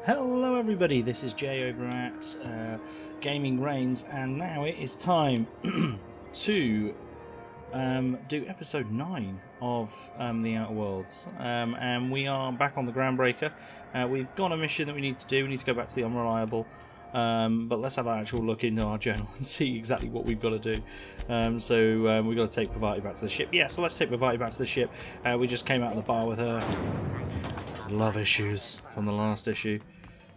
Hello everybody, this is Jay over at Gaming Reigns, and now it is time to do episode 9 of The Outer Worlds, and we are back on the Groundbreaker. We've got a mission that we need to do. We need to go back to the Unreliable, but let's have an actual look into our journal and see exactly what we've got to do. We've got to take Pravati back to the ship. Yeah, so let's take Pravati back to the ship. We just came out of the bar with her. Love issues from the last issue.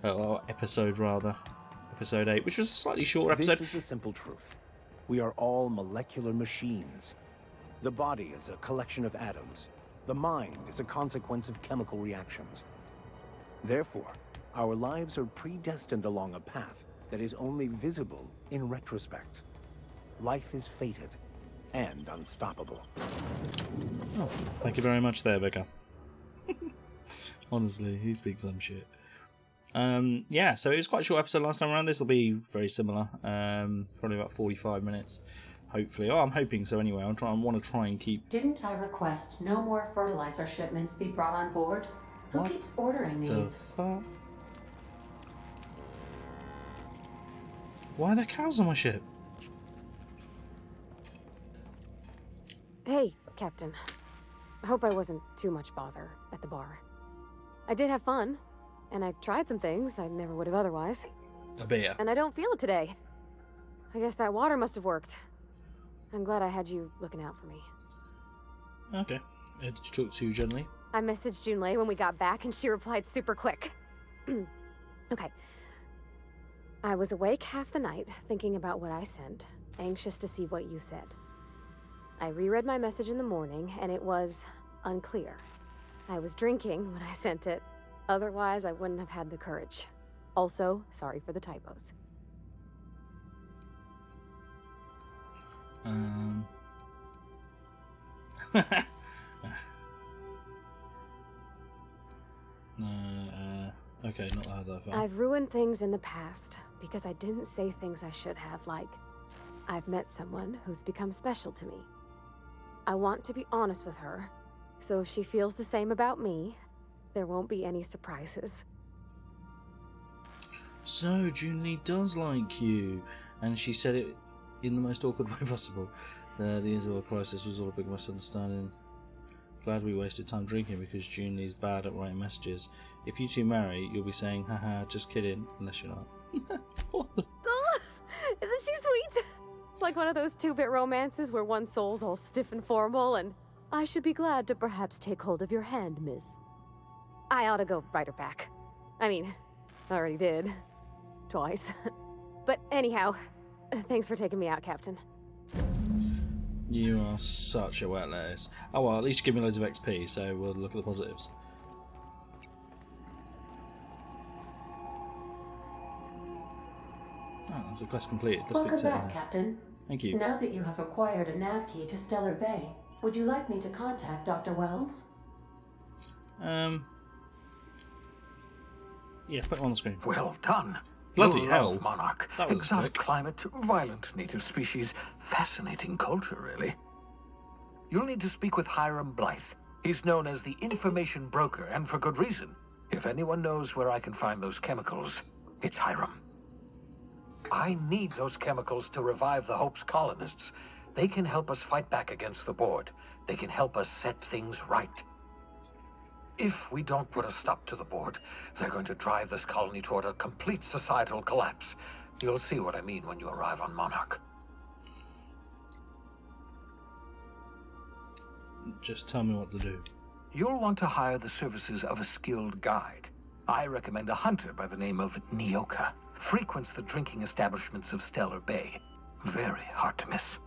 Or episode rather, episode 8, which was a slightly shorter episode. This is the simple truth. We are all molecular machines. The body is a collection of atoms. The mind is a consequence of chemical reactions. Therefore, our lives are predestined along a path that is only visible in retrospect. Life is fated and unstoppable. Oh, thank you very much there, Vicar. Honestly, he speaks some shit. Yeah, so it was quite a short episode last time around. This will be very similar, probably about 45 minutes, hopefully. Oh, I'm hoping so anyway. I want to try and keep... Didn't I request no more fertilizer shipments be brought on board? Who keeps ordering these? The fuck? Why are there cows on my ship? Hey, Captain. I hope I wasn't too much bother at the bar. I did have fun, and I tried some things I never would have otherwise. A beer. And I don't feel it today. I guess that water must have worked. I'm glad I had you looking out for me. Okay. Did you talk to Junlei? I messaged Junlei when we got back, and she replied super quick. Okay. I was awake half the night, thinking about what I sent, anxious to see what you said. I reread my message in the morning, and it was unclear. I was drinking when I sent it. Otherwise, I wouldn't have had the courage. Also, sorry for the typos. Okay, not that far. I've ruined things in the past because I didn't say things I should have, like, I've met someone who's become special to me. I want to be honest with her, so if she feels the same about me, there won't be any surprises. So, Junlei does like you, and she said it in the most awkward way possible. The Isabel crisis was all a big misunderstanding. Glad we wasted time drinking because Junlei's bad at writing messages. If you two marry, you'll be saying, haha, just kidding, unless you're not. What the? Isn't she sweet? Like one of those 2-bit romances where one soul's all stiff and formal and, I should be glad to perhaps take hold of your hand, miss. I ought to go write her back. I mean, I already did. Twice. But anyhow, thanks for taking me out, Captain. You are such a wet lettuce. Oh well, at least you give me loads of XP, so we'll look at the positives. Oh, that's a quest completed. Let's Welcome speak to back, Captain. Thank you. Now that you have acquired a nav key to Stellar Bay, would you like me to contact Dr. Wells? Yeah, put it on the screen. Well done. Bloody Love hell. Monarch. That was Exotic quick. climate, violent native species, fascinating culture, really. You'll need to speak with Hiram Blythe. He's known as the information broker, and for good reason. If anyone knows where I can find those chemicals, it's Hiram. I need those chemicals to revive the Hope's colonists. They can help us fight back against the board. They can help us set things right. If we don't put a stop to the board, they're going to drive this colony toward a complete societal collapse. You'll see what I mean when you arrive on Monarch. Just tell me what to do. You'll want to hire the services of a skilled guide. I recommend a hunter by the name of Nyoka. Frequents the drinking establishments of Stellar Bay. Very hard to miss.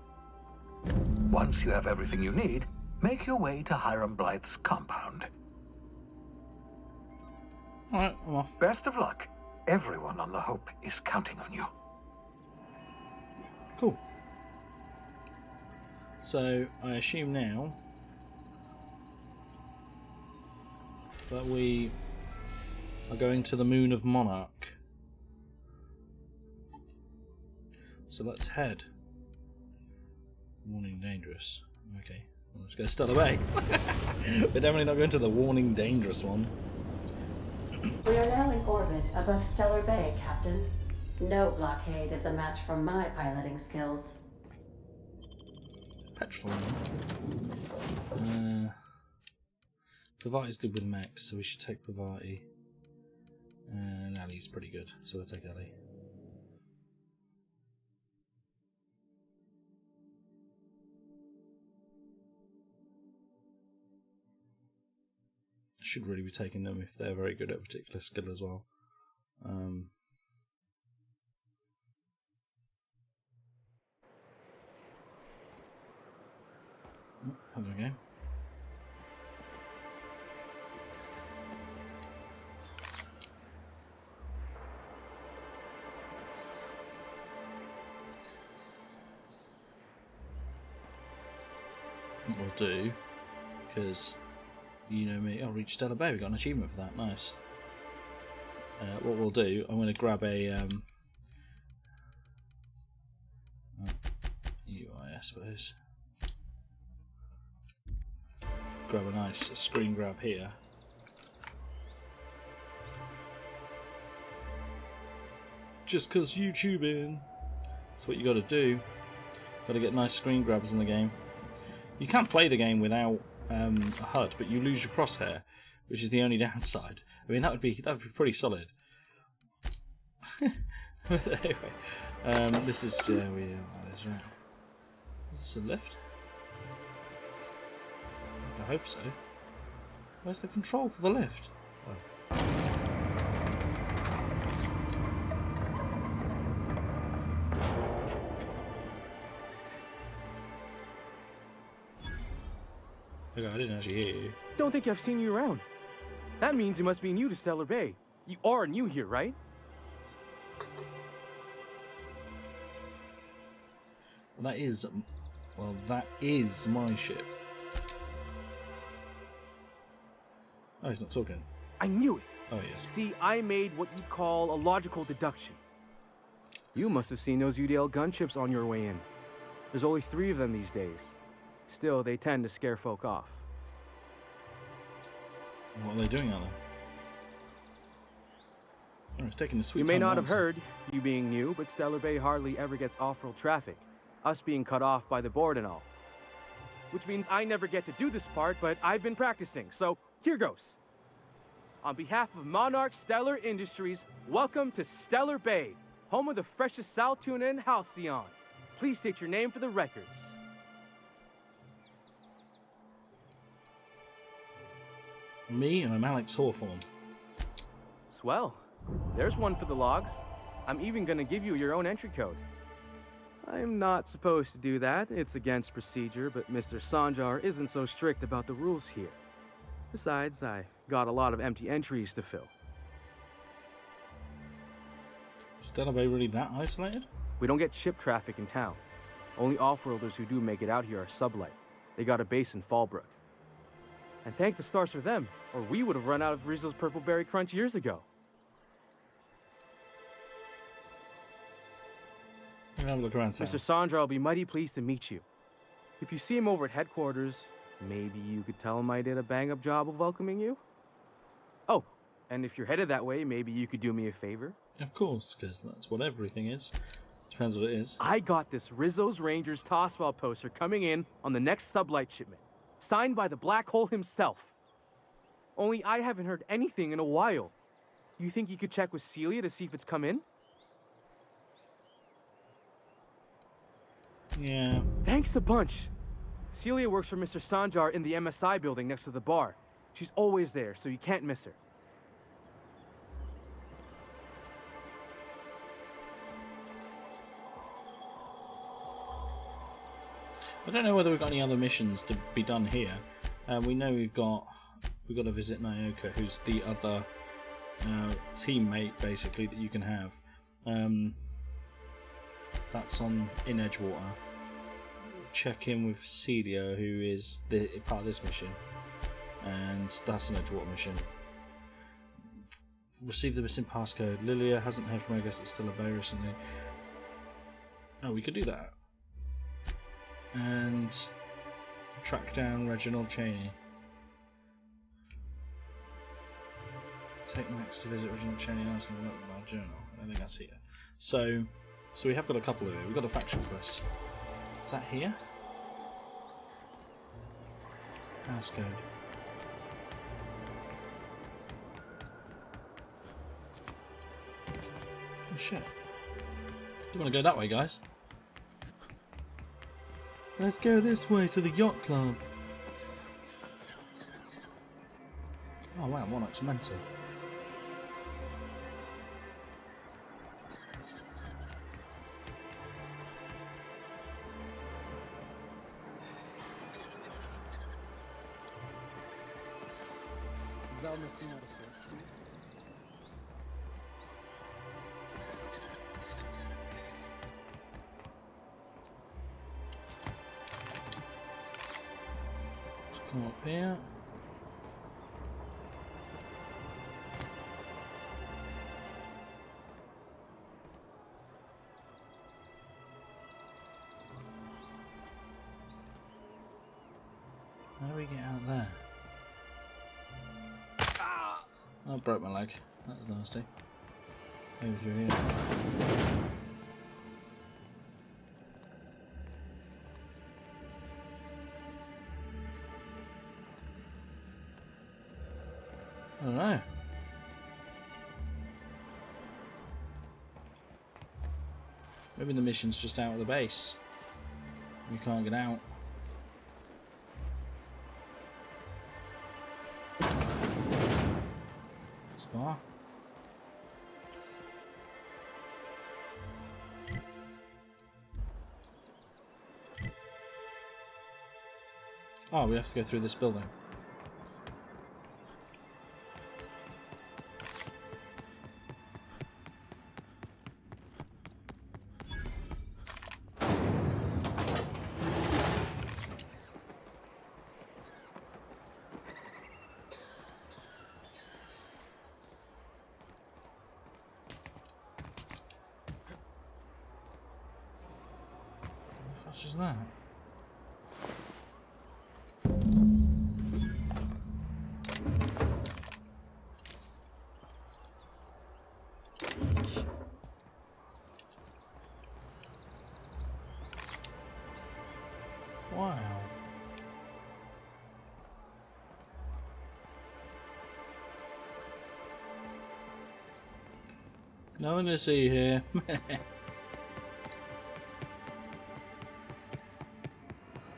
Once you have everything you need, make your way to Hiram Blythe's compound. Alright, I'm off. Best of luck. Everyone on the Hope is counting on you. Cool. So, I assume now that we are going to the moon of Monarch. So let's head. Warning dangerous. Okay, well, let's go Stellar Bay. We're definitely not going to the warning dangerous one. We are now in orbit above Stellar Bay, Captain. No blockade is a match for my piloting skills. Petrol. Pravati's good with mechs, so we should take Pravati. And Ali's pretty good, so we'll take Ali. Should really be taking them if they're very good at a particular skill as well. Hello again. What we'll do, because you know me, I'll reach Stellar Bay. We got an achievement for that. Nice. What we'll do, I'm going to grab a UI, I suppose. Grab a nice screen grab here. Just because YouTubing. That's what you got to do. Got to get nice screen grabs in the game. You can't play the game without a HUD, but you lose your crosshair, which is the only downside. I mean, that would be pretty solid. Anyway, this is that is right. Is this a lift? I hope so. Where's the control for the lift? Oh. Okay, I didn't actually hear you. Don't think I've seen you around. That means you must be new to Stellar Bay. You are new here, right? That is my ship. Oh, he's not talking. I knew it. Oh, he is. See, I made what you'd call a logical deduction. You must have seen those UDL gunships on your way in. There's only 3 of them these days. Still, they tend to scare folk off. What are they doing on them? Oh, it's taking the sweet You may time not have answer. heard, you being new, but Stellar Bay hardly ever gets off-world traffic. Us being cut off by the board and all. Which means I never get to do this part, but I've been practicing, so here goes. On behalf of Monarch Stellar Industries, welcome to Stellar Bay, home of the freshest sal tuna and halcyon. Please state your name for the records. Me, I'm Alex Hawthorne. Swell. There's one for the logs. I'm even gonna give you your own entry code. I'm not supposed to do that. It's against procedure, but Mr. Sanjar isn't so strict about the rules here. Besides, I got a lot of empty entries to fill. Is Stellar Bay really that isolated? We don't get ship traffic in town. Only off-worlders who do make it out here are sublight. They got a base in Fallbrook. And thank the stars for them, or we would have run out of Rizzo's Purple Berry Crunch years ago. We'll have a look around town. Mr. Sandra will be mighty pleased to meet you. If you see him over at headquarters, maybe you could tell him I did a bang-up job of welcoming you? Oh, and if you're headed that way, maybe you could do me a favor? Of course, because that's what everything is. Depends what it is. I got this Rizzo's Rangers Tossball poster coming in on the next sublight shipment, signed by the Black Hole himself. Only I haven't heard anything in a while. You think you could check with Celia to see if it's come in? Yeah. Thanks a bunch. Celia works for Mr. Sanjar in the MSI building next to the bar. She's always there, so you can't miss her. I don't know whether we've got any other missions to be done here. We know we've got to visit Nyoka, who's the other teammate basically that you can have. That's in Edgewater. Check in with Celia, who is part of this mission, and that's an Edgewater mission. Receive the missing passcode. Lilia hasn't heard from her. I guess it's still a bay recently. Oh, we could do that. And track down Reginald Cheney. Take Max to visit original Cheney Nelson and look at our journal. I don't think that's here. So we have got a couple of it. We've got a faction quest. Is that here? House code. Oh shit. You want to go that way, guys? Let's go this way to the yacht club. Oh wow, Monarch's mental. Let's come up here. How do we get out there? Oh, I broke my leg. That was nasty. Maybe through here. I don't know. Maybe the mission's just out of the base. We can't get out. Spar. Oh, we have to go through this building. What the fuck is that? Wow. Nothing to see here.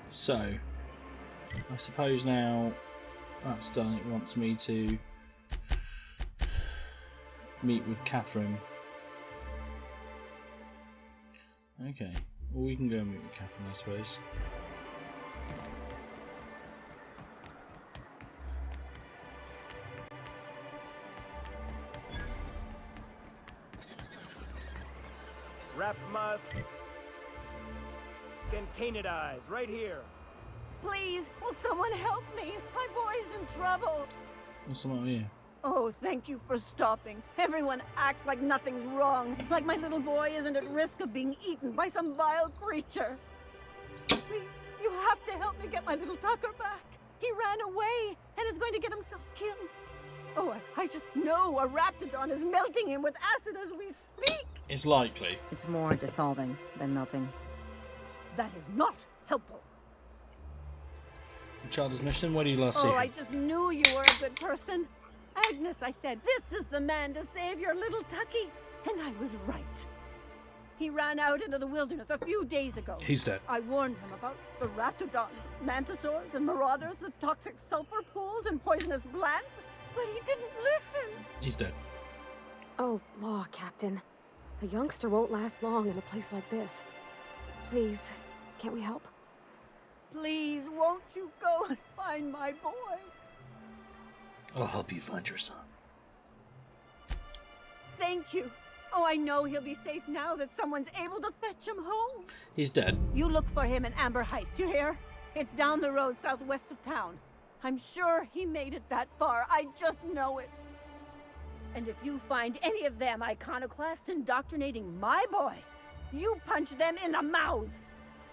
So, I suppose now that's done, it wants me to meet with Catherine. Okay, well we can go and meet with Catherine, I suppose. Wrap musk and canid eyes right here. Please, will someone help me? My boy's in trouble. What's the matter with you? Oh, thank you for stopping. Everyone acts like nothing's wrong, like my little boy isn't at risk of being eaten by some vile creature. Please, you have to help me get my little Tucker back. He ran away and is going to get himself killed. Oh, I just know a raptidon is melting him with acid as we speak. It's likely. It's more dissolving than melting. That is not helpful. Childish mission, where do you last see Oh, him? I just knew you were a good person. Agnes, I said, this is the man to save your little Tucky. And I was right. He ran out into the wilderness a few days ago. He's dead. I warned him about the raptidons, mantisaurs, and marauders, the toxic sulfur pools, and poisonous plants, but he didn't listen. He's dead. Oh, law, Captain. A youngster won't last long in a place like this. Please, can't we help? Please, won't you go and find my boy? I'll help you find your son. Thank you. Oh, I know he'll be safe now that someone's able to fetch him home. He's dead. You look for him in Amber Heights, you hear? It's down the road southwest of town. I'm sure he made it that far. I just know it. And if you find any of them iconoclasts indoctrinating my boy, you punch them in the mouths.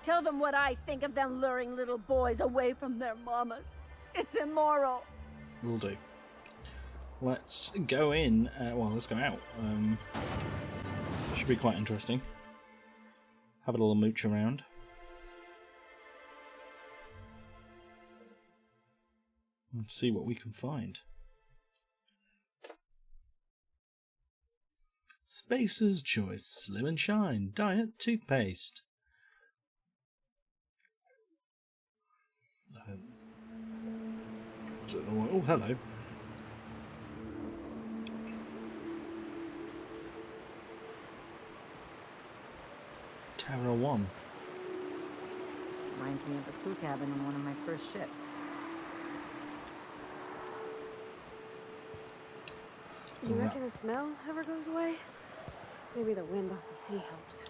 Tell them what I think of them luring little boys away from their mamas. It's immoral. Will do. let's go in. Well, let's go out. Should be quite interesting. Have a little mooch around. And see what we can find. Spacer's Choice Slim and Shine Diet Toothpaste. Oh, hello. Terra 1. Reminds me of the crew cabin on one of my first ships. Do you reckon the smell ever goes away? Maybe the wind off the sea helps.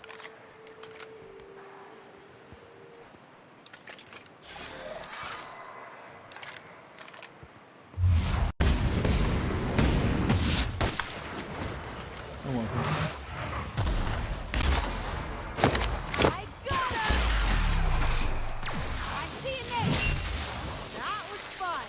Oh my God. I got her! I see you next! That was fun!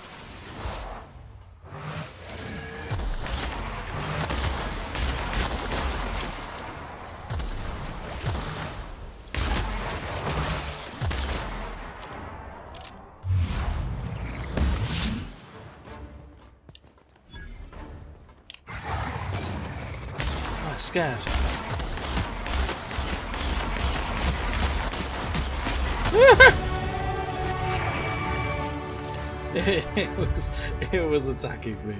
I'm scared. it was attacking me.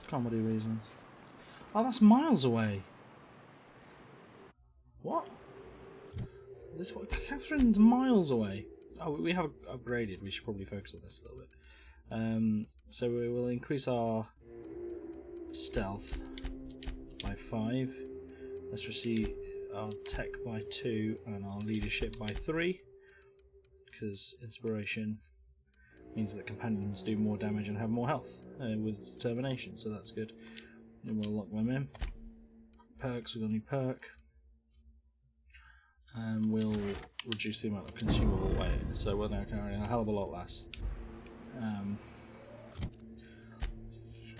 Comedy reasons. Oh, that's miles away. What? Is this what? Catherine's miles away. Oh, we have upgraded. We should probably focus on this a little bit. So we will increase our stealth by 5. Let's receive our tech by 2 and our leadership by 3. Because inspiration means that companions do more damage and have more health with determination, so that's good. And we'll lock them in. Perks, we've got a new perk. And we'll reduce the amount of consumable weight, so we're now carrying a hell of a lot less.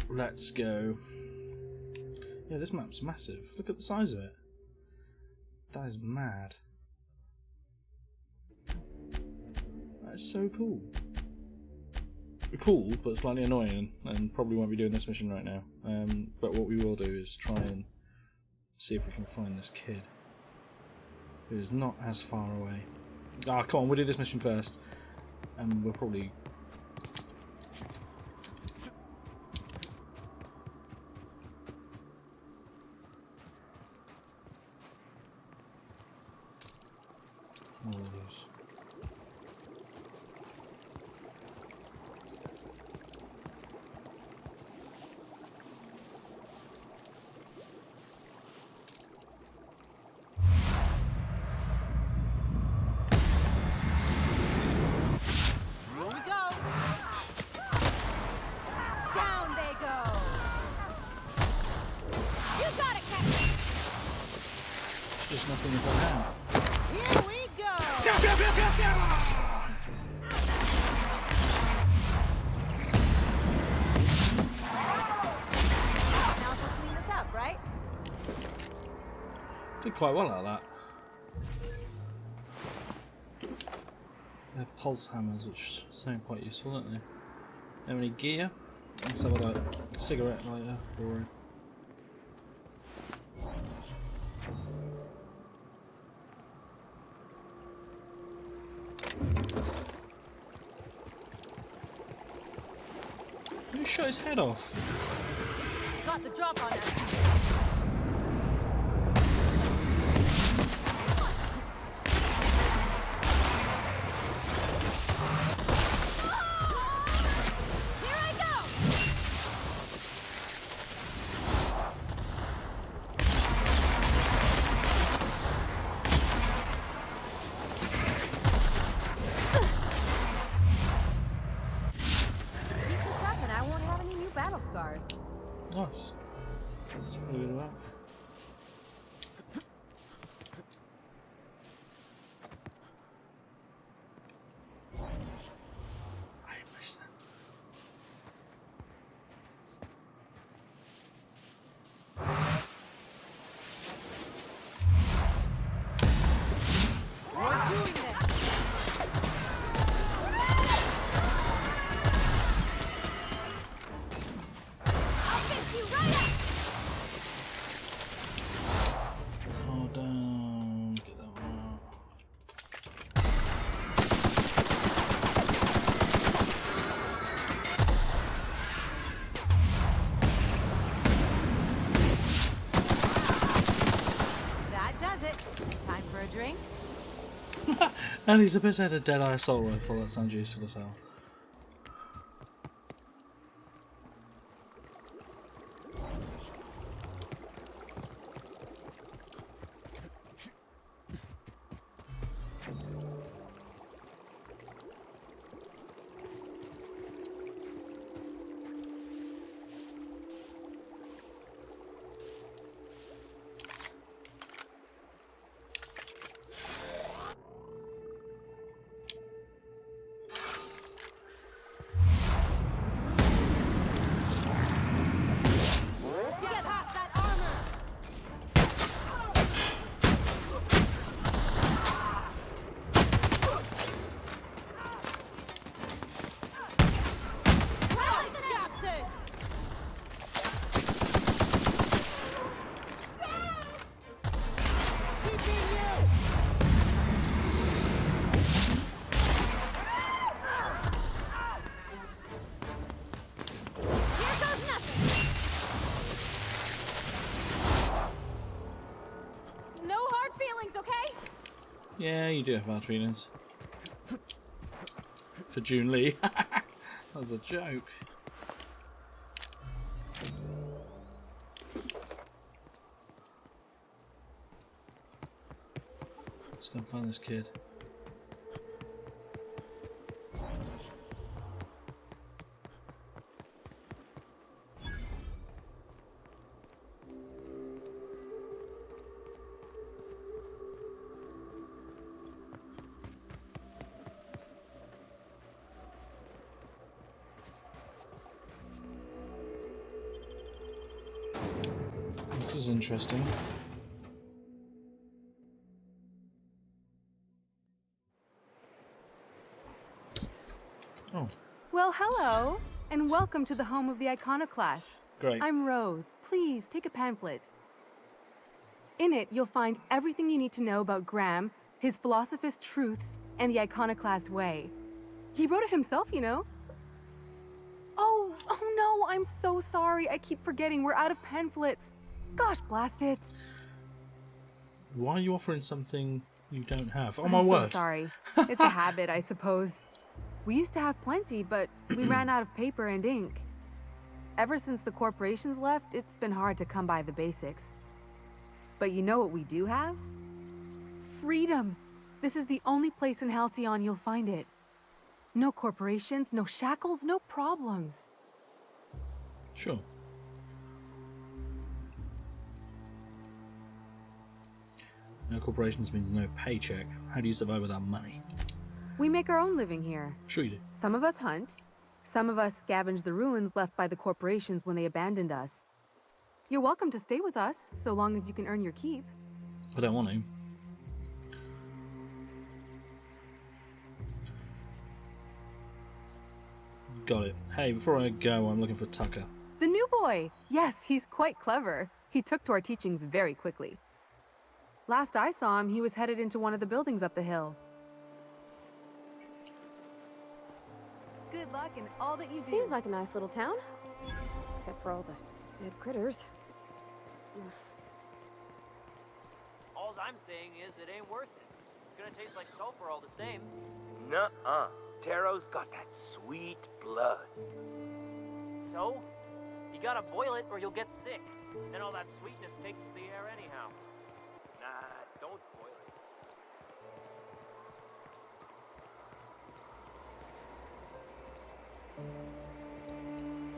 Let's go. Yeah, this map's massive. Look at the size of it. That is mad. That is so cool. Cool, but slightly annoying, and probably won't be doing this mission right now. But what we will do is try and see if we can find this kid, who is not as far away. Ah, come on, we'll do this mission first, and we'll probably... All of these. Just nothing to go down. Here we go! Pew, pew, pew, pew, pew. Now we'll clean this up, right? Did quite well out of that. They're pulse hammers, which sound quite useful, don't they? Have any gear? Let's have a look. Cigarette lighter. Boring. Who shot his head off? Got the drop on us. Battle scars. Nice. That's drink? Elizabeth had a Deadeye assault rifle. That sounds useful as hell. Yeah, you do have hard feelings. For June Lee. That was a joke. Let's go and find this kid. This is interesting. Oh. Well, hello, and welcome to the home of the Iconoclasts. Great. I'm Rose. Please, take a pamphlet. In it, you'll find everything you need to know about Graham, his Philosophist truths, and the Iconoclast way. He wrote it himself, you know. Oh no, I'm so sorry. I keep forgetting we're out of pamphlets. Gosh, blast it. Why are you offering something you don't have? Oh, I'm my so word. sorry. It's a habit, I suppose. We used to have plenty, but we ran out of paper and ink. Ever since the corporations left, it's been hard to come by the basics. But you know what we do have? Freedom. This is the only place in Halcyon you'll find it. No corporations, no shackles, no problems. Sure. No corporations means no paycheck. How do you survive without money? We make our own living here. Sure you do. Some of us hunt. Some of us scavenge the ruins left by the corporations when they abandoned us. You're welcome to stay with us, so long as you can earn your keep. I don't want to. Got it. Hey, before I go, I'm looking for Tucker. The new boy! Yes, he's quite clever. He took to our teachings very quickly. Last I saw him, he was headed into one of the buildings up the hill. Good luck in all that you do. Seems like a nice little town. Except for all the dead critters. All I'm saying is it ain't worth it. It's gonna taste like sulfur all the same. Nuh-uh. Taro's got that sweet blood. So? You gotta boil it or you'll get sick. And all that sweetness takes the air anyhow. Nah, don't boil it.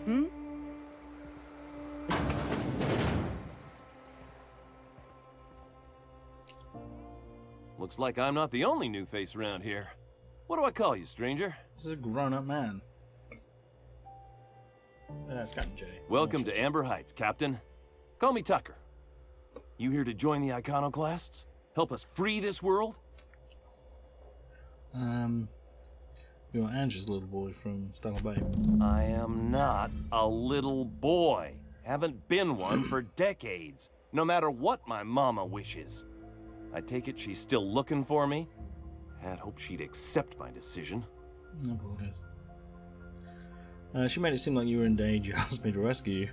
Hmm? Looks like I'm not the only new face around here. What do I call you, stranger? This is a grown-up man. It's Captain J. Welcome to Amber Heights, Captain. Call me Tucker. You here to join the Iconoclasts? Help us free this world? You're Andrew's little boy from Stellar Bay. I am not a little boy. Haven't been one for decades, no matter what my mama wishes. I take it she's still looking for me? Had hoped she'd accept my decision. No apologies. She made it seem like you were in danger. Asked me to rescue you.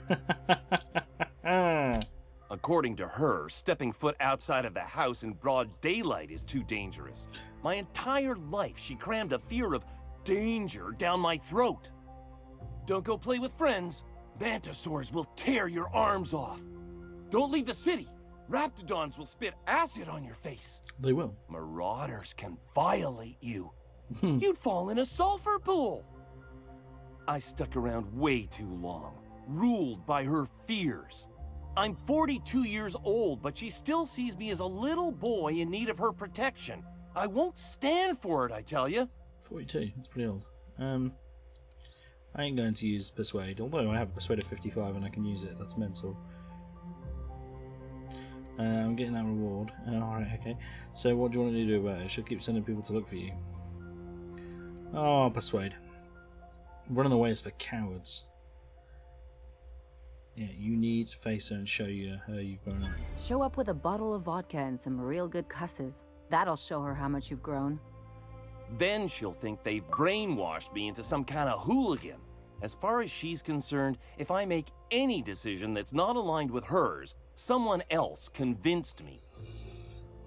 A According to her, stepping foot outside of the house in broad daylight is too dangerous. My entire life, she crammed a fear of danger down my throat. Don't go play with friends. Mantisaurs will tear your arms off. Don't leave the city. Raptidons will spit acid on your face. They will. Marauders can violate you. You'd fall in a sulfur pool. I stuck around way too long, ruled by her fears. I'm 42 years old, but she still sees me as a little boy in need of her protection. I won't stand for it, I tell you. 42, that's pretty old. I ain't going to use Persuade, although I have Persuade of 55 and I can use it, that's mental. I'm getting that reward. Alright, okay. So what do you want to do about it? She'll keep sending people to look for you. Oh, Persuade. Running away is for cowards. Yeah, you need to face her and show her you've grown up. Show up with a bottle of vodka and some real good cusses. That'll show her how much you've grown. Then she'll think they've brainwashed me into some kind of hooligan. As far as she's concerned, if I make any decision that's not aligned with hers, someone else convinced me.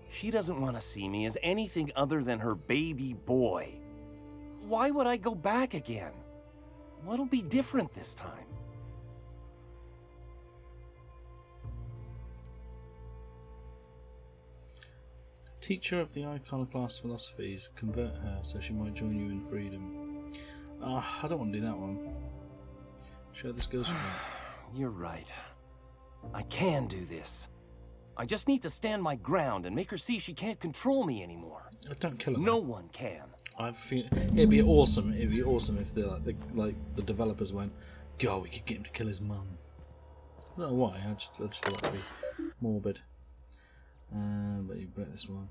She doesn't want to see me as anything other than her baby boy. Why would I go back again? What'll be different this time? Teacher of the iconoclast philosophies, convert her so she might join you in freedom. I don't want to do that one. Show the skills you have. You're right. I can do this. I just need to stand my ground and make her see she can't control me anymore. Don't kill her. No one can. It'd be awesome. It'd be awesome if the developers went, "God, we could get him to kill his mum." I don't know why. I just thought that'd be morbid. But you break this one.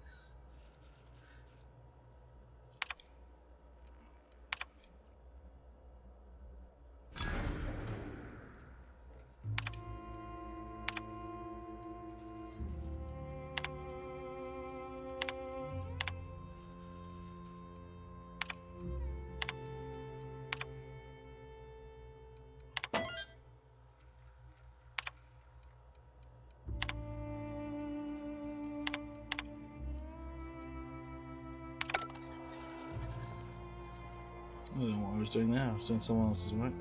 I don't know what I was doing there. I was doing someone else's work.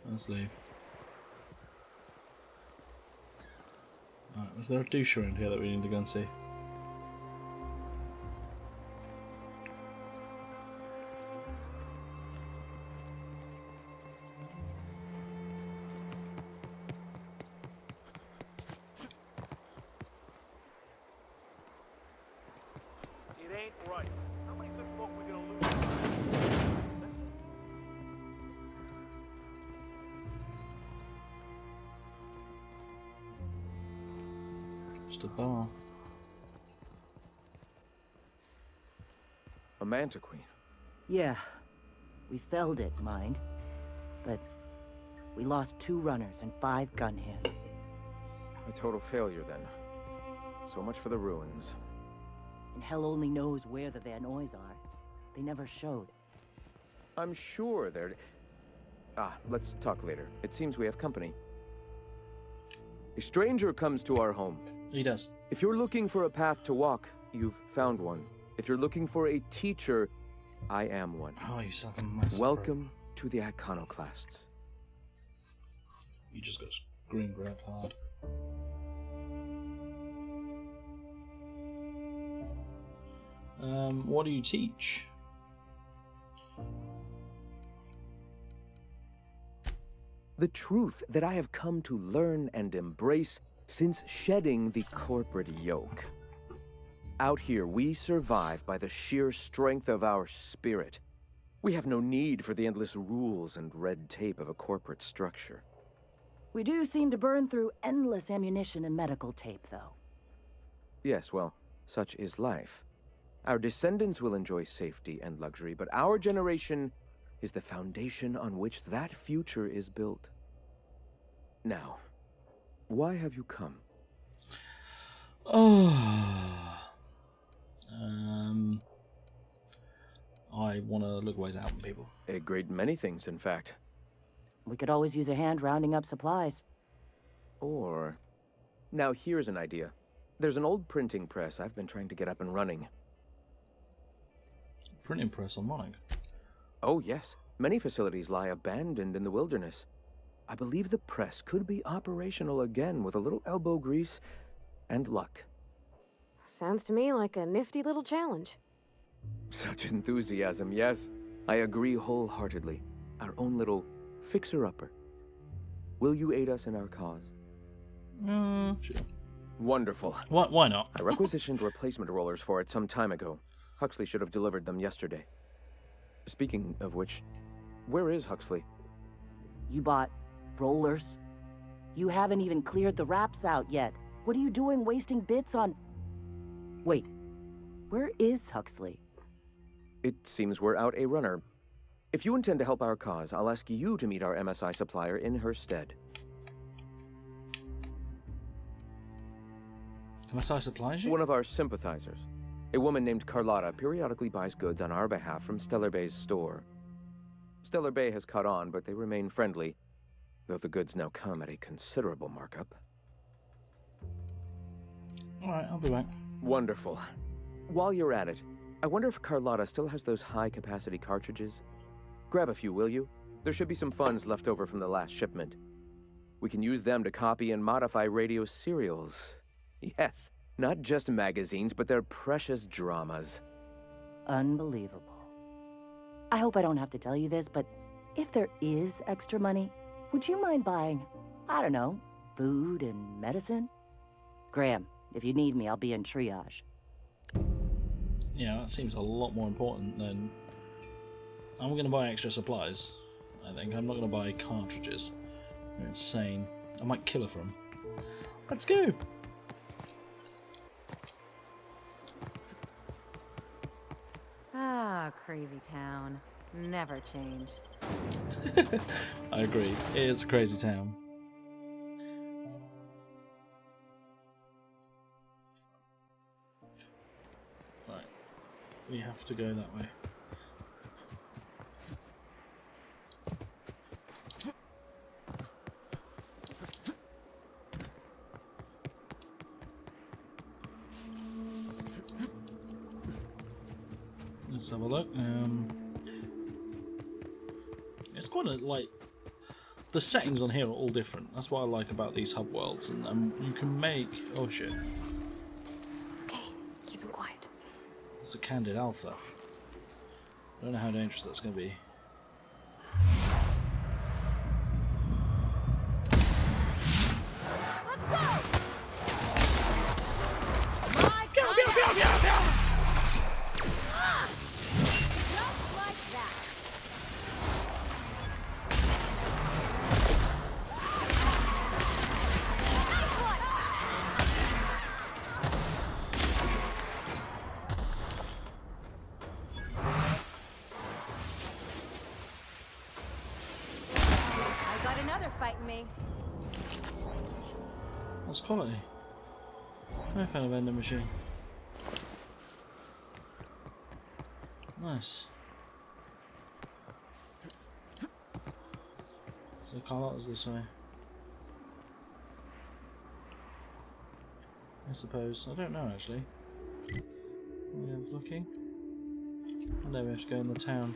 Let's leave. Alright, was there a douche around here that we need to go and see? It ain't right. How many good folk we gonna lose? Just a bar. A manta queen. Yeah. We felled it, mind. But we lost 2 runners and 5 gun hands. A total failure, then. So much for the ruins. And hell only knows where the Van Oys are. They never showed. I'm sure they're... let's talk later. It seems we have company. A stranger comes to our home. He does. If you're looking for a path to walk, you've found one. If you're looking for a teacher, I am one. Oh, you suck a massive Welcome to the Iconoclasts. You just got screen grabbed hard. What do you teach? The truth that I have come to learn and embrace since shedding the corporate yoke. Out here, we survive by the sheer strength of our spirit. We have no need for the endless rules and red tape of a corporate structure. We do seem to burn through endless ammunition and medical tape, though. Yes, well, such is life. Our descendants will enjoy safety and luxury, but our generation is the foundation on which that future is built. Now, why have you come? I want to look ways out on people. A great many things, in fact. We could always use a hand rounding up supplies. Or... Now here's an idea. There's an old printing press I've been trying to get up and running. Printing press on Monog. Oh yes, many facilities lie abandoned in the wilderness. I believe the press could be operational again with a little elbow grease and luck. Sounds to me like a nifty little challenge. Such enthusiasm, yes. I agree wholeheartedly. Our own little fixer-upper. Will you aid us in our cause? Sure. Wonderful. Why not? I requisitioned replacement rollers for it some time ago. Huxley should have delivered them yesterday. Speaking of which, where is Huxley? You bought rollers? You haven't even cleared the wraps out yet. What are you doing wasting bits on... Wait, where is Huxley? It seems we're out a runner. If you intend to help our cause, I'll ask you to meet our MSI supplier in her stead. MSI supplies you? One of our sympathizers. A woman named Carlotta periodically buys goods on our behalf from Stellar Bay's store. Stellar Bay has caught on, but they remain friendly, though the goods now come at a considerable markup. Alright, I'll be back. Wonderful. While you're at it, I wonder if Carlotta still has those high-capacity cartridges? Grab a few, will you? There should be some funds left over from the last shipment. We can use them to copy and modify radio serials. Yes, not just magazines, but their precious dramas. Unbelievable. I hope I don't have to tell you this, but if there is extra money, would you mind buying, I don't know, food and medicine? Graham, if you need me, I'll be in triage. Yeah, that seems a lot more important than... I'm going to buy extra supplies, I think. I'm not going to buy cartridges. They're insane. I might kill her for them. Let's go! Ah, crazy town. Never change. I agree. It's a crazy town. Right. We have to go that way. Let's have a look. It's quite a, like, the settings on here are all different. That's what I like about these hub worlds, and you can make... Oh shit. Okay, keep it quiet. It's a candid alpha. I don't know how dangerous that's going to be. Let's go! Just like that. I got another fighting me. That's quality. I found a vending machine. Nice. So Carlotta's this way. I suppose. I don't know actually. We have looking. I know we have to go in the town.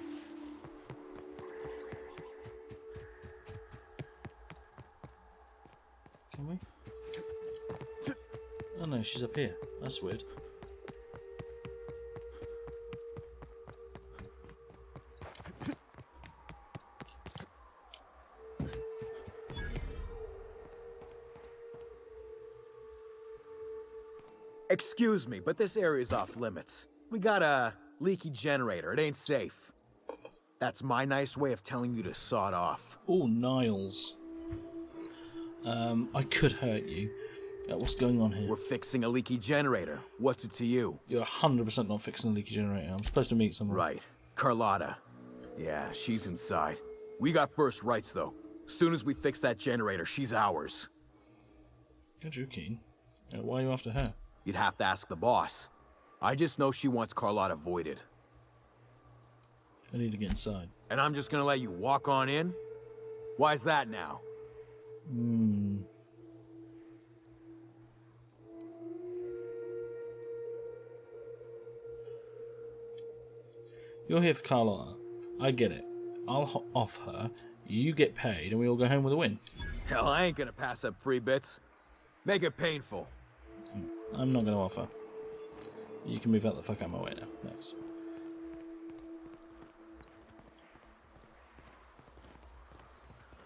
Can we? Oh no, she's up here. That's weird. Excuse me, but this area's off limits. We got a leaky generator. It ain't safe. That's my nice way of telling you to sod off. Oh, Niles. I could hurt you. What's going on here? We're fixing a leaky generator. What's it to you? You're 100% not fixing a leaky generator. I'm supposed to meet someone. Right. Carlotta. Yeah, she's inside. We got first rights, though. Soon as we fix that generator, she's ours. You're joking. Why are you after her? You'd have to ask the boss. I just know she wants Carlotta voided. I need to get inside. And I'm just gonna let you walk on in? Why's that now? You're here for Carlotta. I get it. I'll off her, you get paid, and we all go home with a win. Hell, I ain't gonna pass up free bits. Make it painful. I'm not gonna offer. You can move out the fuck out of my way now. Thanks.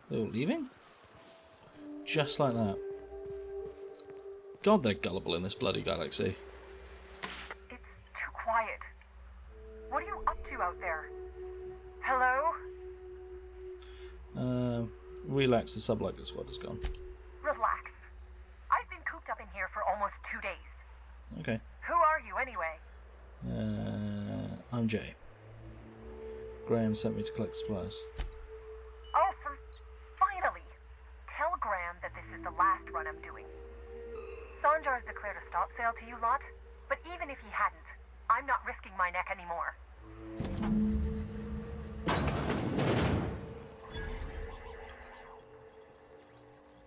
They're all leaving? Just like that. God, they're gullible in this bloody galaxy. It's too quiet. What are you up to out there? Hello? Relax, the sublight squad is gone. Relax. I've been cooped up in here for almost 2 days. Okay. Who are you anyway? I'm Jay. Graham sent me to collect supplies. Oh, finally! Tell Graham that this is the last run I'm doing. Sanjar's declared a stop sale to you lot, but even if he hadn't, I'm not risking my neck anymore.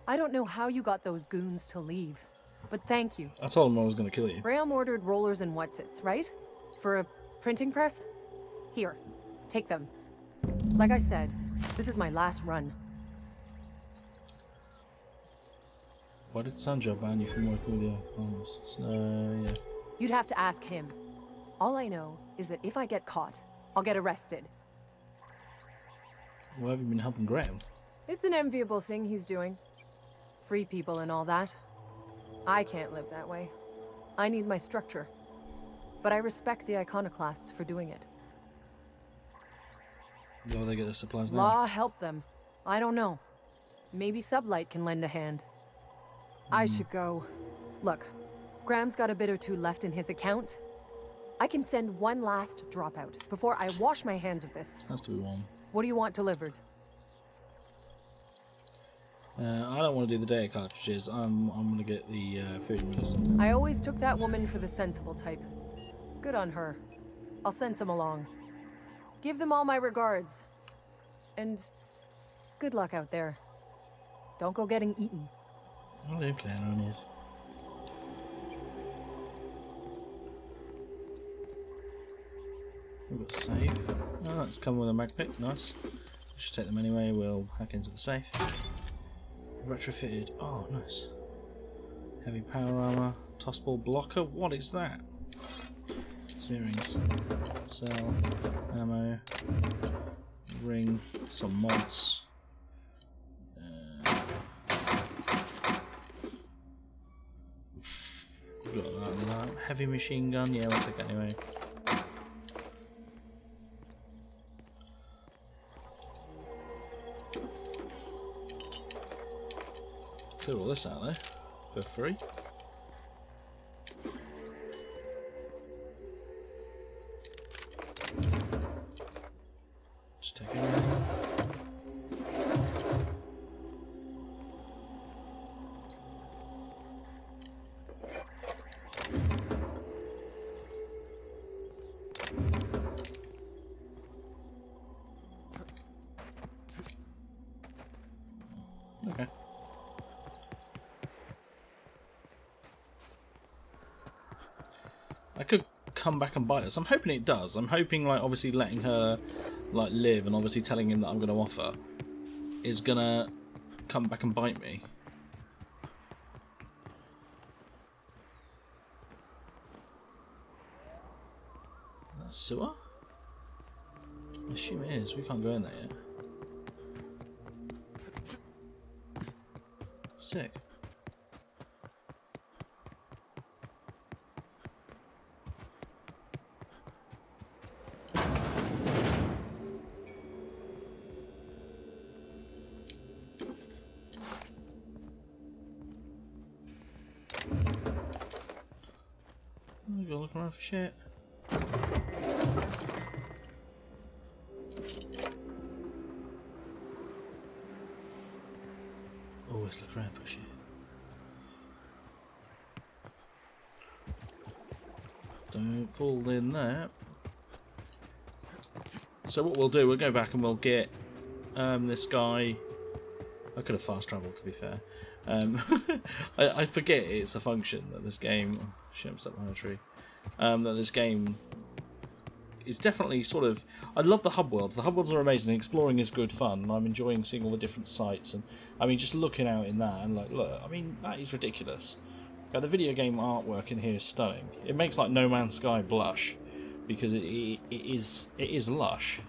I don't know how you got those goons to leave, but thank you. I told him I was going to kill you. Graham ordered rollers and whatsits, right? For a printing press? Here, take them. Like I said, this is my last run. Why did Sanjar ban you from working with the artists? Yeah. You'd have to ask him. All I know is that if I get caught, I'll get arrested. Why have you been helping Graham? It's an enviable thing he's doing. Free people and all that. I can't live that way. I need my structure. But I respect the iconoclasts for doing it. Where do they get their supplies now? Law help them. I don't know. Maybe Sublight can lend a hand. I should go. Look, Graham's got a bit or two left in his account. I can send one last dropout before I wash my hands of this. Has to be one. What do you want delivered? I don't want to do the data cartridges. I'm going to get the food and medicine. I always took that woman for the sensible type. Good on her. I'll send some along. Give them all my regards. And good luck out there. Don't go getting eaten. I do plan on it. We've got a safe. Oh, that's come with a magnet. Nice. Just take them anyway. We'll hack into the safe. Retrofitted. Oh, nice. Heavy power armor. Tossball blocker. What is that? Smearings. Cell. Ammo. Ring. Some mods. Got that and that. Heavy machine gun. Yeah, we'll take it anyway. Clear all this out there for free. Just take it. Okay. I could come back and bite us. I'm hoping it does. I'm hoping, like, obviously letting her, like, live and obviously telling him that I'm going to offer is going to come back and bite me. That's sewer? I assume it is. We can't go in there yet. Sick. Go look around for shit. Always look around for shit. Don't fall in there. So what we'll do, we'll go back and we'll get this guy I could have fast travelled, to be fair. I forget it's a function that this game... Oh, shit, I'm stuck behind a tree. That this game is definitely sort of... I love the hub worlds. The hub worlds are amazing. Exploring is good fun. And I'm enjoying seeing all the different sites. And I mean, just looking out in that and like, look, I mean, that is ridiculous. The video game artwork in here is stunning. It makes like No Man's Sky blush because it is lush.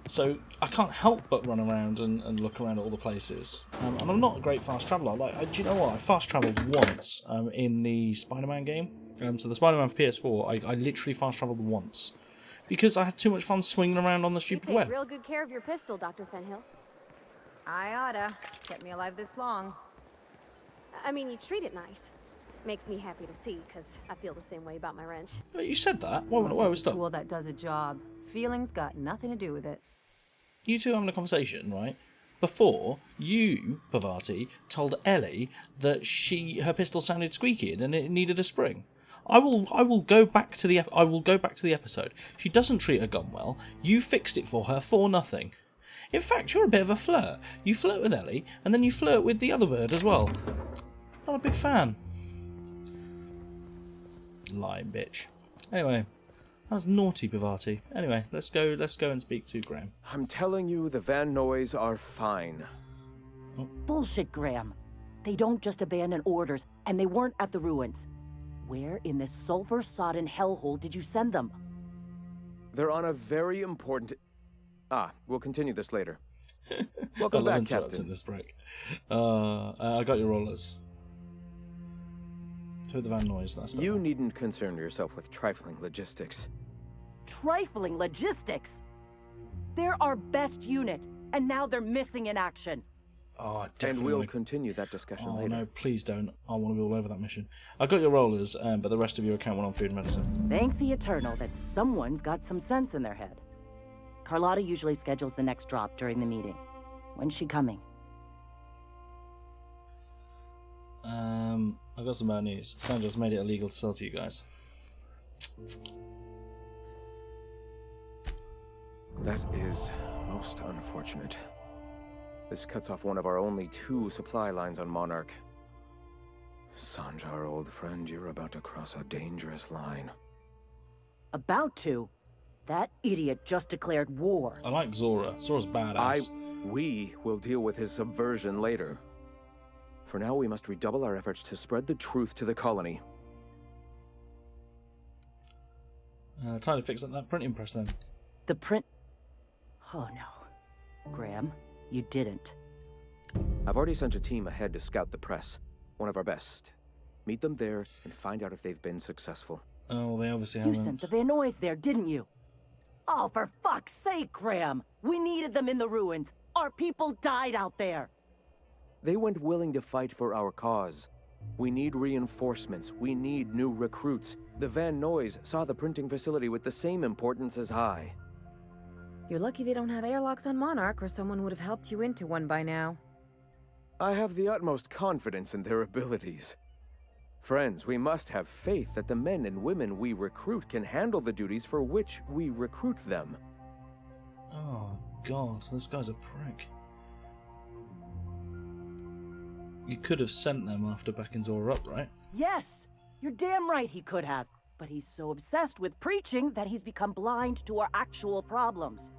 So I can't help but run around and look around at all the places. And I'm not a great fast traveller. Do you know what? I fast travelled once in the Spider-Man game. So the Spider-Man for PS4, I literally fast travelled once because I had too much fun swinging around on the stupid You take web. real good care of your pistol, Dr. Fenhill. I oughta. Kept me alive this long. I mean, you treat it nice. Makes me happy to see, because I feel the same way about my wrench. You said that. Why was It's a tool that does a job. Feelings got nothing to do with it. You two having a conversation, right? Before you, Pavati, told Ellie that her pistol sounded squeaky and it needed a spring. I will go back to the episode. She doesn't treat her gun well. You fixed it for her for nothing. In fact, you're a bit of a flirt. You flirt with Ellie, and then you flirt with the other bird as well. Not a big fan. Lying bitch. Anyway, that was naughty, Pavati. Anyway, let's go and speak to Graham. I'm telling you, the Van Noys are fine. Bullshit, Graham. They don't just abandon orders, and they weren't at the ruins. Where in this sulfur-sodden hellhole did you send them? They're on a very important... we'll continue this later. Welcome back, Captain. In this break. I got your rollers. To the Van Noys, that's You needn't concern yourself with trifling logistics. Trifling logistics? They're our best unit, and now they're missing in action. Oh, and we'll continue that discussion later. No, please don't. I want to be all over that mission. I got your rollers, but the rest of your account went on food and medicine. Thank the Eternal that someone's got some sense in their head. Carlotta usually schedules the next drop during the meeting. When's she coming? I got some bad news. Sandra's made it illegal to sell to you guys. That is most unfortunate. This cuts off one of our only 2 supply lines on Monarch. Sanjar, old friend, you're about to cross a dangerous line. About to? That idiot just declared war. I like Zora. Zora's badass. We will deal with his subversion later. For now, we must redouble our efforts to spread the truth to the colony. Time to fix up that printing press then. The print... Oh no. Graham, you didn't. I've already sent a team ahead to scout the press. One of our best. Meet them there and find out if they've been successful. Oh, they obviously haven't. You sent the Van Noys there, didn't you? Oh, for fuck's sake, Graham! We needed them in the ruins. Our people died out there. They went willing to fight for our cause. We need reinforcements. We need new recruits. The Van Noys saw the printing facility with the same importance as I. You're lucky they don't have airlocks on Monarch, or someone would have helped you into one by now. I have the utmost confidence in their abilities. Friends, we must have faith that the men and women we recruit can handle the duties for which we recruit them. Oh, God, this guy's a prick. You could have sent them after backing Zora up, right? Yes! You're damn right he could have. But he's so obsessed with preaching that he's become blind to our actual problems.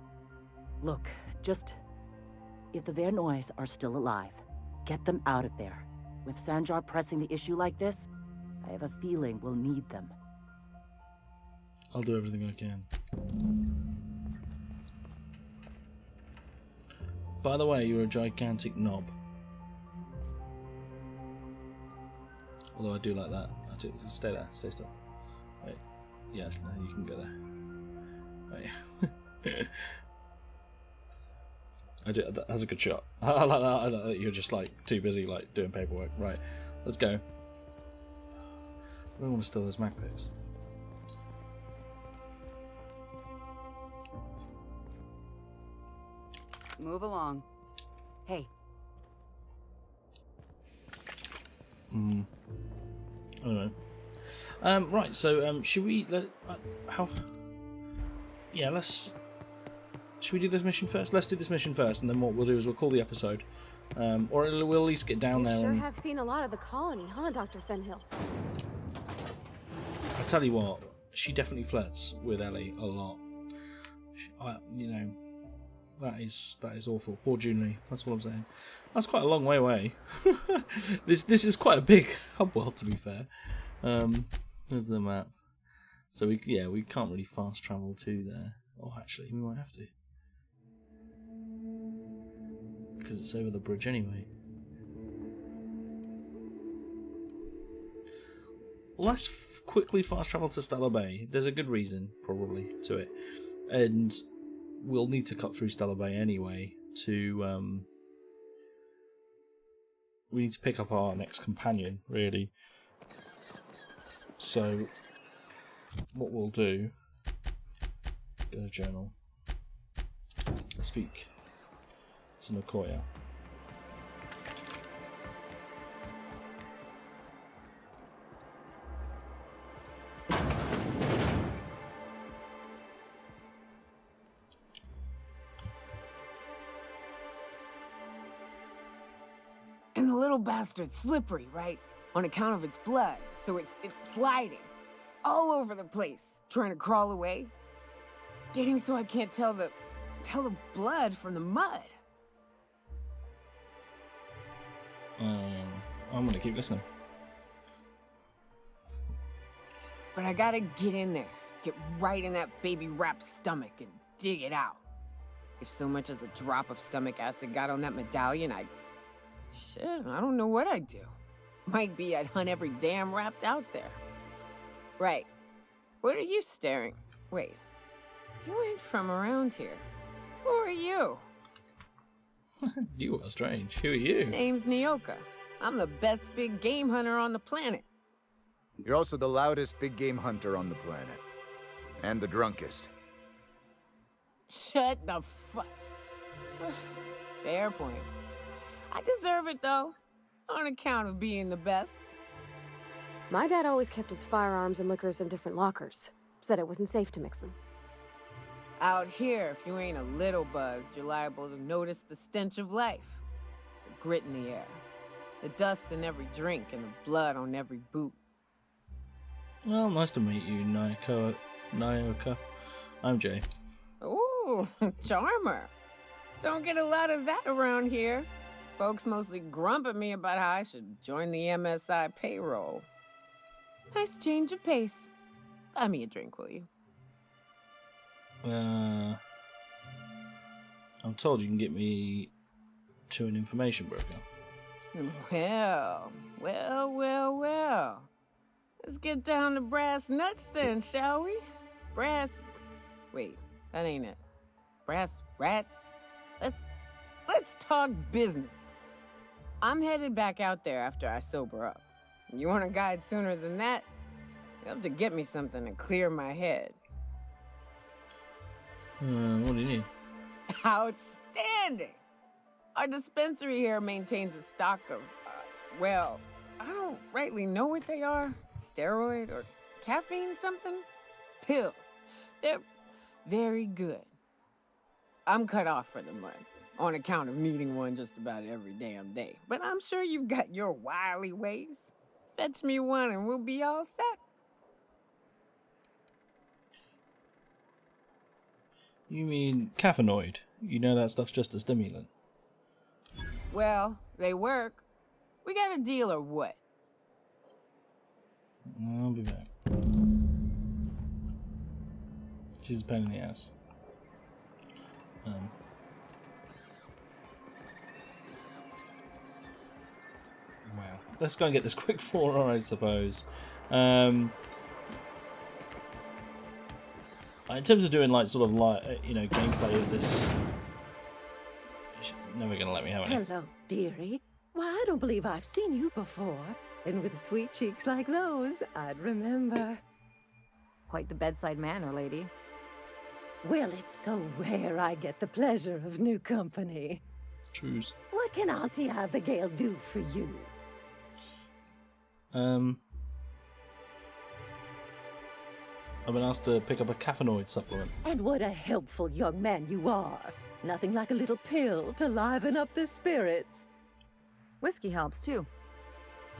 Look, if the Van Noys are still alive, get them out of there. With Sanjar pressing the issue like this, I have a feeling we'll need them. I'll do everything I can. By the way, you're a gigantic knob. Although I do like that. Stay there. Stay still. Wait. Yes, no, you can go there. Wait. That's a good shot. I like that. I like that you're just like too busy like doing paperwork. Right. Let's go. I don't want to steal those mag picks. Move along. Hey. Anyway. Right, so should we should we do this mission first? Let's do this mission first, and then what we'll do is we'll call the episode. Or we'll at least get down You there sure and... have seen a lot of the colony, huh, Dr. Fenhill? I tell you what, she definitely flirts with Ellie a lot. You know, that is awful. Poor Julie. That's all I'm saying. That's quite a long way away. This is quite a big hub world, to be fair. There's the map. So we can't really fast travel to there. Oh, actually, we might have to, because it's over the bridge anyway. Let's quickly fast travel to Stellar Bay. There's a good reason, probably, to it. And we'll need to cut through Stellar Bay anyway to... we need to pick up our next companion, really. So, what we'll do... Go to journal. Speak to Nicoya. And the little bastard's slippery, right? On account of its blood, so it's sliding all over the place, trying to crawl away. Getting so I can't tell the blood from the mud. I'm gonna keep listening. But I gotta get in there, get right in that baby rap's stomach and dig it out. If so much as a drop of stomach acid got on that medallion, I don't know what I'd do. Might be I'd hunt every damn rapt out there. Right. What are you staring? Wait. You ain't from around here. Who are you? You are strange. Who are you? Name's Nyoka. I'm the best big game hunter on the planet. You're also the loudest big game hunter on the planet. And the drunkest. Shut the fuck. Fair point. I deserve it, though. On account of being the best. My dad always kept his firearms and liquors in different lockers. Said it wasn't safe to mix them. Out here, if you ain't a little buzzed, you're liable to notice the stench of life. The grit in the air. The dust in every drink and the blood on every boot. Well, nice to meet you, Nyoka. I'm Jay. Ooh, charmer. Don't get a lot of that around here. Folks mostly grump at me about how I should join the MSI payroll. Nice change of pace. Buy me a drink, will you? I'm told you can get me to an information broker. Well. Let's get down to brass nuts then, shall we? Wait, that ain't it. Brass rats? Let's talk business. I'm headed back out there after I sober up. You want a guide sooner than that? You have to get me something to clear my head. What do you need? Outstanding! Our dispensary here maintains a stock of, well, I don't rightly know what they are. Steroid or caffeine somethings? Pills. They're very good. I'm cut off for the month, on account of needing one just about every damn day. But I'm sure you've got your wily ways. Fetch me one and we'll be all set. You mean caffeinoid? You know that stuff's just a stimulant. Well, they work. We got a deal or what? I'll be back. She's a pain in the ass. Wow. Let's go and get this quick 4R, I suppose. In terms of doing like sort of like gameplay of this, she's never gonna let me have it. Hello, dearie. Why, I don't believe I've seen you before. And with sweet cheeks like those, I'd remember. Quite the bedside manner, lady. Well, it's so rare I get the pleasure of new company. Choose. What can Auntie Abigail do for you? I've been asked to pick up a caffeinoid supplement. And what a helpful young man you are. Nothing like a little pill to liven up the spirits. Whiskey helps, too.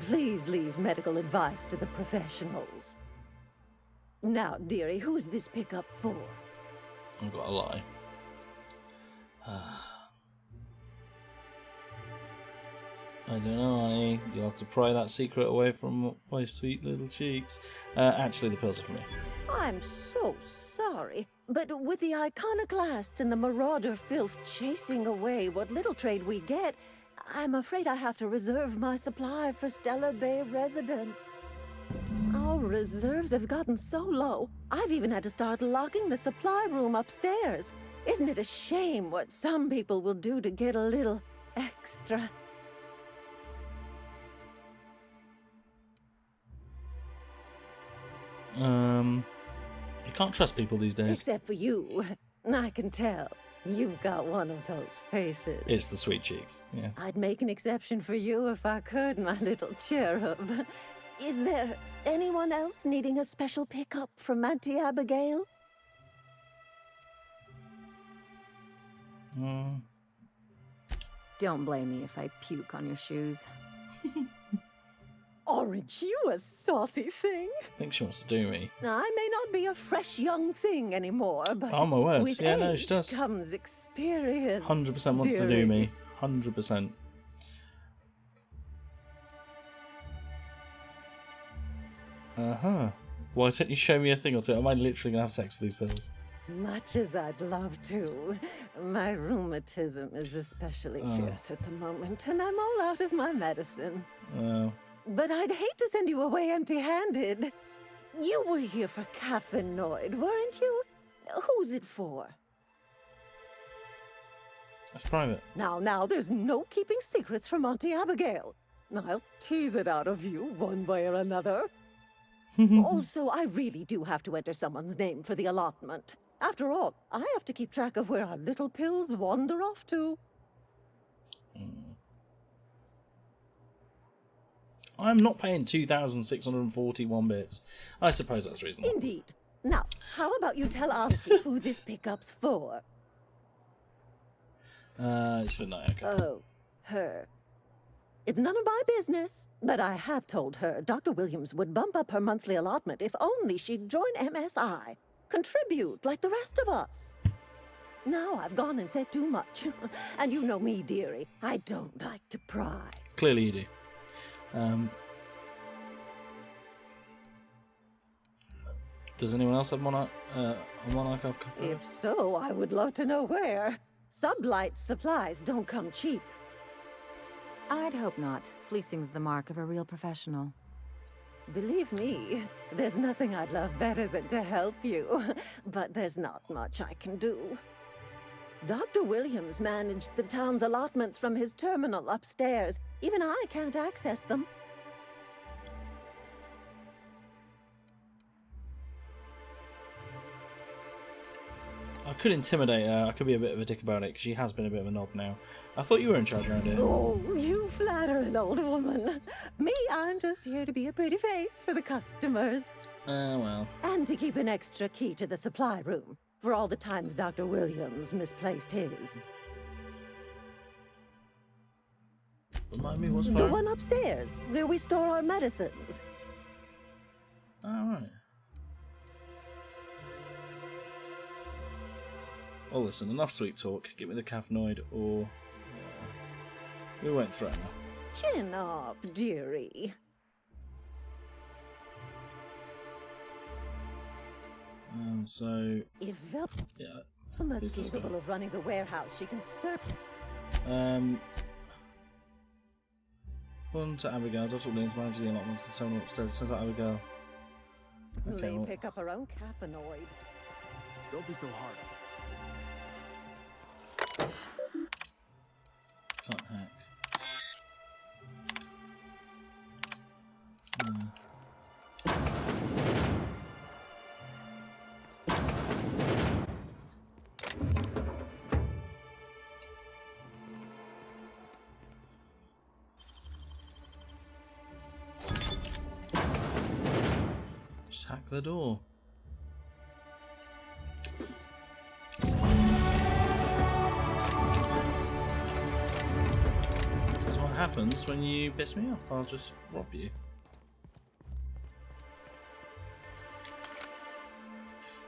Please leave medical advice to the professionals. Now, dearie, who's this pickup for? I've got to lie. I don't know, honey. You'll have to pry that secret away from my sweet little cheeks. Actually, the pills are for me. I'm so sorry, but with the iconoclasts and the marauder filth chasing away what little trade we get, I'm afraid I have to reserve my supply for Stellar Bay residents. Our reserves have gotten so low, I've even had to start locking the supply room upstairs. Isn't it a shame what some people will do to get a little extra? You can't trust people these days. Except for you. I can tell. You've got one of those faces. It's the sweet cheeks, yeah. I'd make an exception for you if I could, my little cherub. Is there anyone else needing a special pickup from Auntie Abigail? Don't blame me if I puke on your shoes. Aren't you a saucy thing? I think she wants to do me. I may not be a fresh young thing anymore, but Oh my words, with yeah, no, age she does. comes experience. 100% wants to do dearie. me. 100%. Why don't you show me a thing or two? Am I literally going to have sex for these pills? Much as I'd love to, my rheumatism is especially fierce at the moment, and I'm all out of my medicine. But I'd hate to send you away empty-handed. You were here for caffeinoid, weren't you? Who's it for? That's private. Now, there's no keeping secrets from Auntie Abigail. I'll tease it out of you one way or another. Also, I really do have to enter someone's name for the allotment. After all, I have to keep track of where our little pills wander off to. I'm not paying 2,641 bits. I suppose that's reasonable. Indeed. Now, how about you tell Auntie who this pickup's for? It's for Nayaka. Oh, her. It's none of my business, but I have told her Dr. Williams would bump up her monthly allotment if only she'd join MSI. Contribute like the rest of us. Now I've gone and said too much. And you know me, dearie. I don't like to pry. Clearly you do. Does anyone else have a Monarch of Cafe? If so, I would love to know where. Sublight supplies don't come cheap. I'd hope not. Fleecing's the mark of a real professional. Believe me, there's nothing I'd love better than to help you. But there's not much I can do. Dr. Williams managed the town's allotments from his terminal upstairs. Even I can't access them. I could intimidate her. I could be a bit of a dick about it, because she has been a bit of a knob now. I thought you were in charge around here. Oh, you flatter an old woman. Me, I'm just here to be a pretty face for the customers. Well. And to keep an extra key to the supply room, for all the times Dr. Williams misplaced his. Remind me what's The one upstairs, where we store our medicines. Alright. Oh, listen, enough sweet talk. Give me the caffeinoid, or we won't threaten her. Chin up, dearie. So If yeah, Velma's who's this guy? capable of running the warehouse, she can serve. One to Abigail. Dr. Williams manages the allotments of the terminal upstairs. Says that Abigail. Okay, May well, pick up her own caffeinoid. Don't be so hard. can't hack. Just hack the door. happens when you piss me off. I'll just rob you.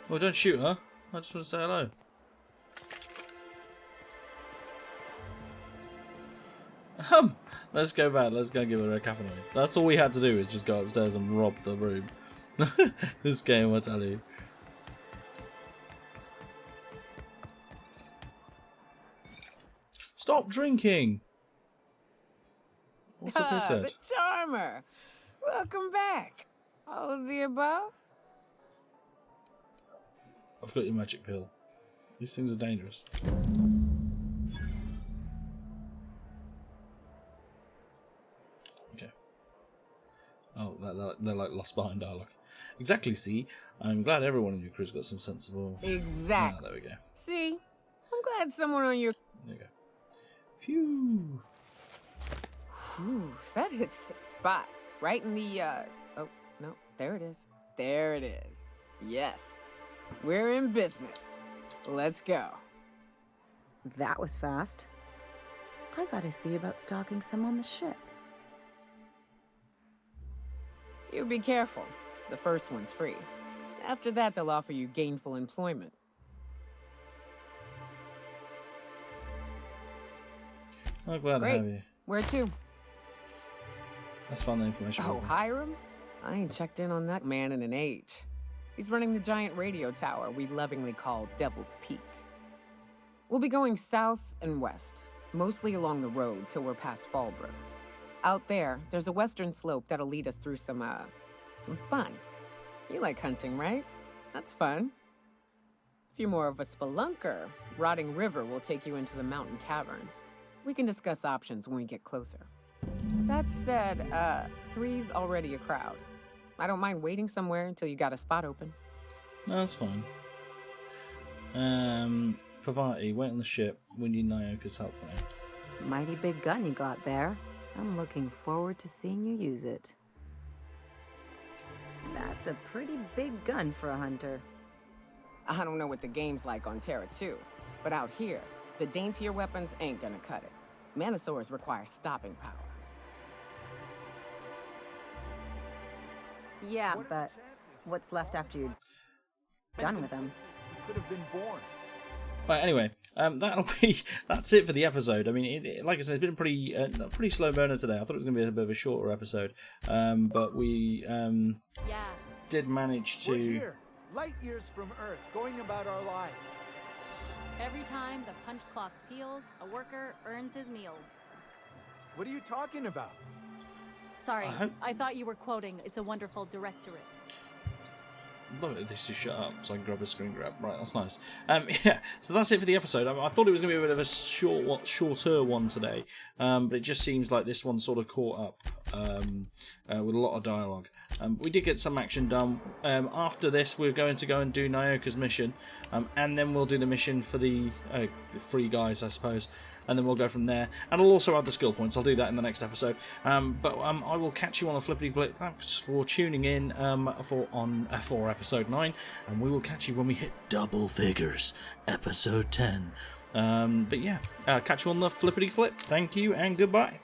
Well, don't shoot her. I just want to say hello. Let's go back. Let's go give her a cafe. That's all we had to do is just go upstairs and rob the room. This game, I tell you. Stop drinking! What's up, said? The Charmer! Welcome back. All of the above? I've got your magic pill. These things are dangerous. Okay. Oh, they're like lost behind dialogue. Exactly, see? I'm glad everyone in your crew's got some sensible... Exactly. Ah, there we go. See? I'm glad someone on your... There you go. Phew. Whew, that hits the spot. Right in the, Oh, no. There it is. There it is. Yes. We're in business. Let's go. That was fast. I gotta see about stalking some on the ship. You be careful. The first one's free. After that, they'll offer you gainful employment. I'm glad to have you. Where to? That's fun information. Oh, Hiram? I ain't checked in on that man in an age. He's running the giant radio tower we lovingly call Devil's Peak. We'll be going south and west, mostly along the road till we're past Fallbrook. Out there, there's a western slope that'll lead us through some fun. You like hunting, right? That's fun. If you're more of a spelunker, Rotting River will take you into the mountain caverns. We can discuss options when we get closer. That said, 3's already a crowd. I don't mind waiting somewhere until you got a spot open. No, that's fine. Pavati, wait on the ship. We need Nyoka's help now. Mighty big gun you got there. I'm looking forward to seeing you use it. That's a pretty big gun for a hunter. I don't know what the game's like on Terra 2, but out here, the daintier weapons ain't gonna cut it. Manosaurs require stopping power. Yeah, but what's left after you're done with them? Could have been born. Right, anyway, that's it for the episode. I mean, like I said, it's been a pretty slow burner today. I thought it was going to be a bit of a shorter episode, but we did manage to. We're here, light years from Earth, going about our lives. Every time the punch clock peals, a worker earns his meals. What are you talking about? Sorry, I thought you were quoting It's a Wonderful Directorate. Love it if this just shut up so I can grab a screen grab. Right, that's nice. Yeah, so that's it for the episode. I thought it was going to be a bit of a shorter one today, but it just seems like this one sort of caught up with a lot of dialogue. We did get some action done. After this, we're going to go and do Nyoka's mission, and then we'll do the mission for the free guys, I suppose. And then we'll go from there. And I'll also add the skill points. I'll do that in the next episode. But I will catch you on a flippity blip. Thanks for tuning in for episode 9. And we will catch you when we hit double figures, episode 10. But yeah, catch you on the flippity flip. Thank you and goodbye.